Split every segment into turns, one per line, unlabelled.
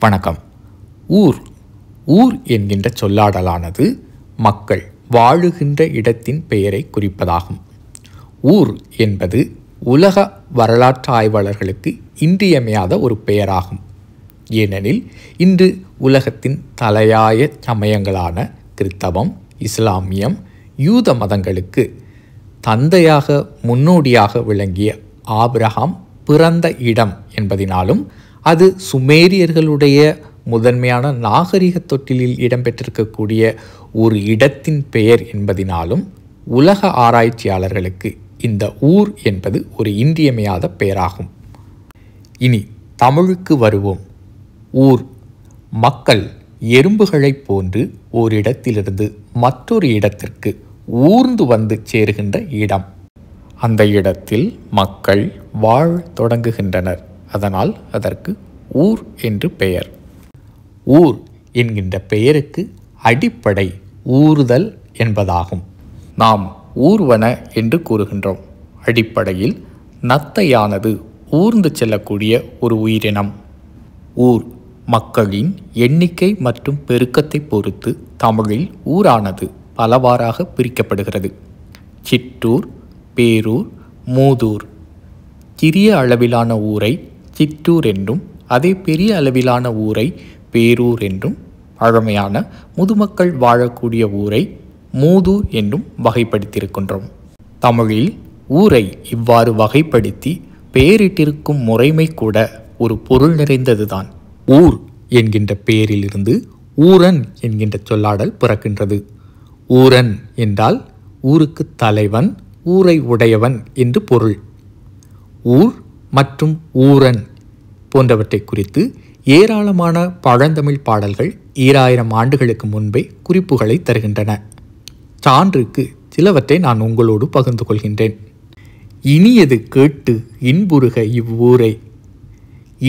வணக்கம். ஊர் ஊர் என்கின்ற சொல்லாடலானது மக்கள் வாழுகின்ற இடத்தின் பெயரை குறிப்பதாகும். ஊர் என்பது உலக வரலாற்று ஆய்வாளர்களுக்கு இன்றியமையாத ஒரு பெயராகும். ஏனெனில் இன்று உலகத்தின் தலையாய சமயங்களான கிறித்தவம், இஸ்லாமியம், யூத மதங்களுக்கு தந்தையாக முன்னோடியாக விளங்கிய ஆபிரகாம் பிறந்த இடம் என்பதினாலும் அது சுமேரியர்களுடைய முதன்மையான நாகரிக தொட்டிலில் இடம்பெற்றிருக்கக்கூடிய ஒரு இடத்தின் பெயர் என்பதினாலும் உலக ஆராய்ச்சியாளர்களுக்கு இந்த ஊர் என்பது ஒரு இன்றியமையாத பெயராகும். இனி தமிழுக்கு வருவோம். ஊர் மக்கள் எறும்புகளைப் போன்று ஓரிடத்திலிருந்து மற்றொரு இடத்திற்கு ஊர்ந்து வந்து சேருகின்ற இடம். அந்த இடத்தில் மக்கள் வாழ தொடங்குகின்றனர். அதனால் அதற்கு ஊர் என்று பெயர். ஊர் என்கின்ற பெயருக்கு அடிப்படை ஊறுதல் என்பதாகும். நாம் ஊர்வன என்று கூறுகின்றோம். அடிப்படையில் நத்தையானது ஊர்ந்து செல்லக்கூடிய ஒரு உயிரினம். ஊர் மக்களின் எண்ணிக்கை மற்றும் பெருக்கத்தை பொறுத்து தமிழில் ஊரானது பலவாறாக பிரிக்கப்படுகிறது. சிற்றூர், பேரூர், மூதூர். சிறிய அளவிலான ஊரை சிற்றூர் என்றும் அதே பெரிய அளவிலான ஊரை பேரூர் என்றும் பழமையான முதுமக்கள் வாழக்கூடிய ஊரை மூதூர் என்றும் வகைப்படுத்தியிருக்கின்றோம். தமிழில் ஊரை இவ்வாறு வகைப்படுத்தி பெயரிட்டிருக்கும் முறைமை கூட ஒரு பொருள் நிறைந்ததுதான். ஊர் என்கின்ற பெயரிலிருந்து ஊரன் என்கின்ற சொல்லாடல் பிறக்கின்றது. ஊரன் என்றால் ஊருக்கு தலைவன், ஊரை உடையவன் என்று பொருள். ஊர் மற்றும் ஊரன் போன்றவற்றை குறித்து ஏராளமான பழந்தமிழ் பாடல்கள் 2000 ஆண்டுகளுக்கு முன்பே குறிப்புகளை தருகின்றன. சான்றுக்கு சிலவற்றை நான் உங்களோடு பகிர்ந்து கொள்கின்றேன். இனியது கேட்டு இன்புறுக இவ்வூரை,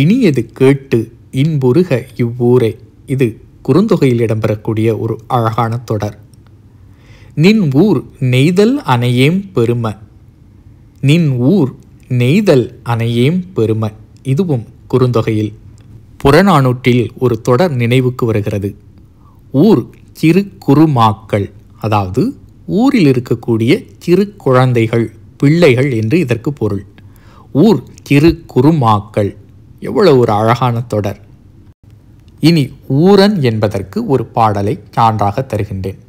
இனியது கேட்டு இன்புறுக இவ்வூரை. இது குறுந்தொகையில் இடம்பெறக்கூடிய ஒரு அழகான தொடர். நின் ஊர் நெய்தல் அணையேம் பெரும, நின் ஊர் நெய்தல் அணையேம் பெரும. இதுவும் குறுந்தொகையில். புறநானூற்றில் ஒரு தொடர் நினைவுக்கு வருகிறது. ஊர் சிறு குறுமாக்கள், அதாவது ஊரில் இருக்கக்கூடிய சிறு குழந்தைகள், பிள்ளைகள் என்று இதற்கு பொருள். ஊர் சிறு குறுமாக்கள். எவ்வளவு ஒரு அழகான தொடர். இனி ஊரன் என்பதற்கு ஒரு பாடலை சான்றாக தருகின்றேன்.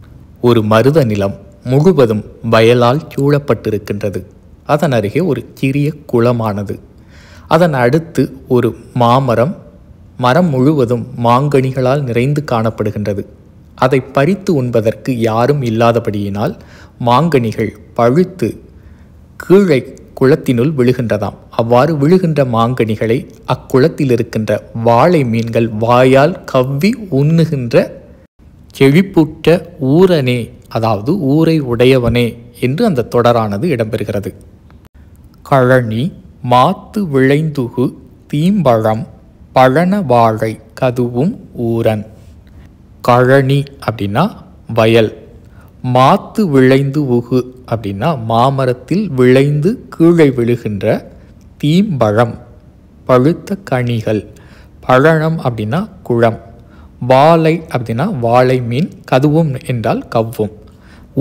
ஒரு மருத நிலம் முழுவதும் வயலால் சூழப்பட்டிருக்கின்றது. அதன் அருகே ஒரு சிறிய குளமானது. அதன் அடுத்து ஒரு மாமரம், மரம் முழுவதும் மாங்கனிகளால் நிறைந்து காணப்படுகின்றது. அதை பறித்து உண்பதற்கு யாரும் இல்லாதபடியினால் மாங்கனிகள் பழுத்து கீழே குளத்தினுள் விழுகின்றதாம். அவ்வாறு விழுகின்ற மாங்கனிகளை அக்குளத்தில் இருக்கின்ற வாழை மீன்கள் வாயால் கவ்வி உண்ணுகின்ற செழிப்புற்ற ஊரனே, அதாவது ஊரை உடையவனே என்று அந்த தொடரானது இடம்பெறுகிறது. கழனி மாத்து விளைந்துகு தீம்பழம் பழன வாழை கதுவும் ஊரன். கழனி அப்படின்னா வயல், மாத்து விளைந்து உகு அப்படின்னா மாமரத்தில் விளைந்து கீழே விழுகின்ற தீம்பழம் பழுத்த கனிகள், பழனம் அப்படின்னா குளம், வாழை அப்படின்னா வாழை மீன், கதுவும் என்றால் கவ்வும்.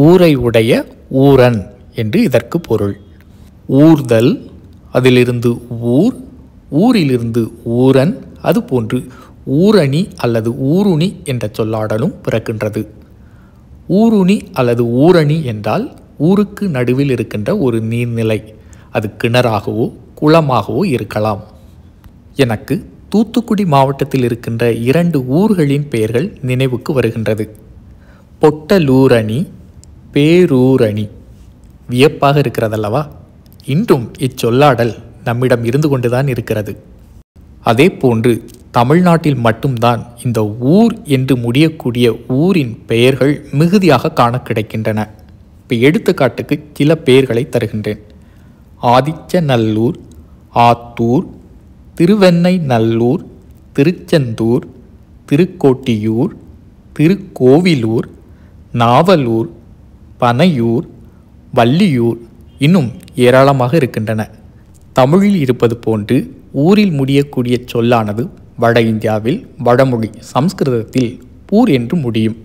ஊரை உடைய ஊரன் என்று இதற்கு பொருள். ஊர்தல், அதிலிருந்து ஊர், ஊரிலிருந்து ஊரன், அதுபோன்று ஊரணி அல்லது ஊருணி என்ற சொல்லாடலும் பிறக்கின்றது. ஊருணி அல்லது ஊரணி என்றால் ஊருக்கு நடுவில் இருக்கின்ற ஒரு நீர்நிலை. அது கிணறாகவோ குளமாகவோ இருக்கலாம். எனக்கு தூத்துக்குடி மாவட்டத்தில் இருக்கின்ற 2 ஊர்களின் பெயர்கள் நினைவுக்கு வருகின்றது. பொட்டலூரணி, பேரூரணி. வியப்பாக இருக்கிறதல்லவா? இன்றும் இச்சொல்லாடல் நம்மிடம் இருந்து கொண்டுதான் இருக்கிறது. அதே போன்று தமிழ்நாட்டில் மட்டும்தான் இந்த ஊர் என்று முடியக்கூடிய ஊரின் பெயர்கள் மிகுதியாக காண கிடைக்கின்றன. இப்போ எடுத்துக்காட்டுக்கு சில பெயர்களை தருகின்றேன். ஆதிச்சநல்லூர், ஆத்தூர், திருவெண்ணை நல்லூர், திருச்செந்தூர், திருக்கோட்டியூர், திருக்கோவிலூர், நாவலூர், பனையூர், வள்ளியூர், இன்னும் ஏராளமாக இருக்கின்றன. தமிழில் இருப்பது போன்று ஊரில் முடியக்கூடிய சொல்லானது வட இந்தியாவில் வடமொழி சமஸ்கிருதத்தில் பூர் என்று முடியும்.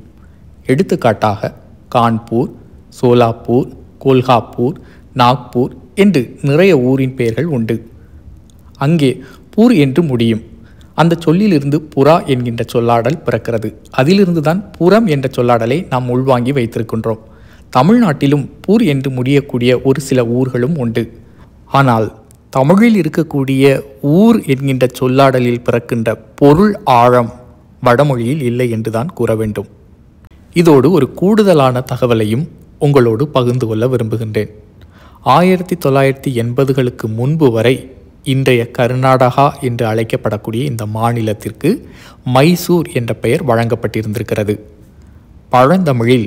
எடுத்துக்காட்டாக கான்பூர், சோலாப்பூர், கோல்ஹாப்பூர், நாக்பூர் என்று நிறைய ஊரின் பெயர்கள் உண்டு. அங்கே பூர் என்று முடியும். அந்த சொல்லிலிருந்து புறா என்கின்ற சொல்லாடல் பிறக்கிறது. அதிலிருந்து தான் புறம் என்ற சொல்லாடலை நாம் உள்வாங்கி வைத்திருக்கின்றோம். தமிழ்நாட்டிலும் பூர் என்று முடியக்கூடிய ஒரு சில ஊர்களும் உண்டு. ஆனால் தமிழில் இருக்கக்கூடிய ஊர் என்கின்ற சொல்லாடலில் பிறக்கின்ற பொருள் ஆழம் வடமொழியில் இல்லை என்றுதான் கூற வேண்டும். இதோடு ஒரு கூடுதலான தகவலையும் உங்களோடு பகிர்ந்து கொள்ள விரும்புகின்றேன். 1980களுக்கு முன்பு வரை இன்றைய கர்நாடகா என்று அழைக்கப்படக்கூடிய இந்த மாநிலத்திற்கு மைசூர் என்ற பெயர் வழங்கப்பட்டிருந்திருக்கிறது. பழந்தமிழில்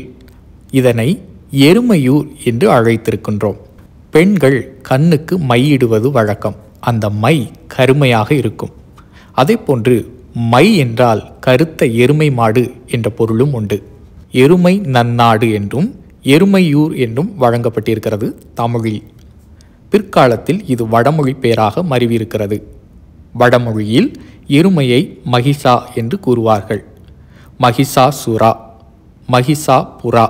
இதனை எருமையூர் என்று அழைத்திருக்கின்றோம். பெண்கள் கண்ணுக்கு மையிடுவது வழக்கம். அந்த மை கருமையாக இருக்கும். அதேபோன்று மை என்றால் கருத்த எருமை மாடு என்ற பொருளும் உண்டு. எருமை நன்னாடு என்றும் எருமையூர் என்றும் வழங்கப்பட்டிருக்கிறது தமிழில். பிற்காலத்தில் இது வடமொழி பெயராக மருவியிருக்கிறது. வடமொழியில் எருமையை மகிஷா என்று கூறுவார்கள். மகிஷாசுரா, மகிஷாபுரா,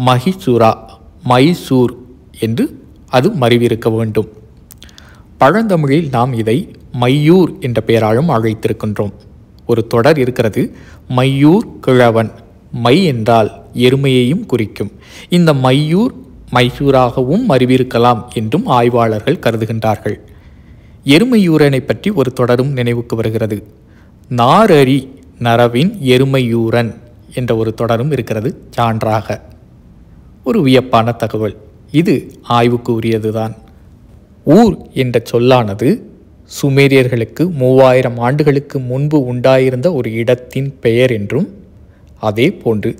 மகிசுரா, மைசூர் என்று அது மருவியிருக்க வேண்டும். பழந்தமிழில் நாம் இதை மையூர் என்ற பெயராலும் அழைத்திருக்கின்றோம். ஒரு தொடர் இருக்கிறது, மையூர் கிழவன். மை என்றால் எருமையையும் குறிக்கும். இந்த மையூர் மைசூராகவும் மருவியிருக்கலாம் என்றும் ஆய்வாளர்கள் கருதுகின்றார்கள். எருமையூரனை பற்றி ஒரு தொடரும் நினைவுக்கு வருகிறது. நாரரி நரவின் எருமையூரன் என்ற ஒரு தொடரும் இருக்கிறது சான்றாக. ஒரு வியப்பான தகவல். இது ஆய்வுக்கு உரியதுதான். ஊர் என்ற சொல்லானது சுமேரியர்களுக்கு 3000 ஆண்டுகளுக்கு முன்பு உண்டாயிருந்த ஒரு இடத்தின் பெயர் என்றும், அதே போன்று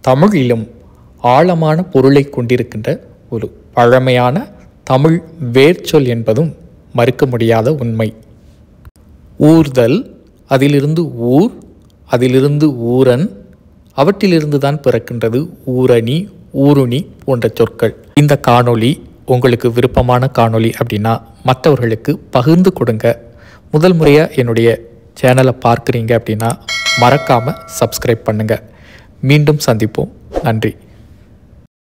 தமிழிலும் ஆழமான பொருளை கொண்டிருக்கின்ற ஒரு பழமையான தமிழ் வேர்ச்சொல் என்பதும் மறுக்க முடியாத உண்மை. ஊர்தல், அதிலிருந்து ஊர், அதிலிருந்து ஊரன், அவற்றிலிருந்து தான் பிறக்கின்றது ஊரணி, ஊருணி போன்ற சொற்கள். இந்த காணொளி உங்களுக்கு விருப்பமான காணொளி அப்படின்னா மற்றவர்களுக்கு பகிர்ந்து கொடுங்க. முதல் முறையாக என்னுடைய சேனலை பார்க்குறீங்க அப்படின்னா மறக்காமல் சப்ஸ்கிரைப் பண்ணுங்கள். மீண்டும் சந்திப்போம். நன்றி.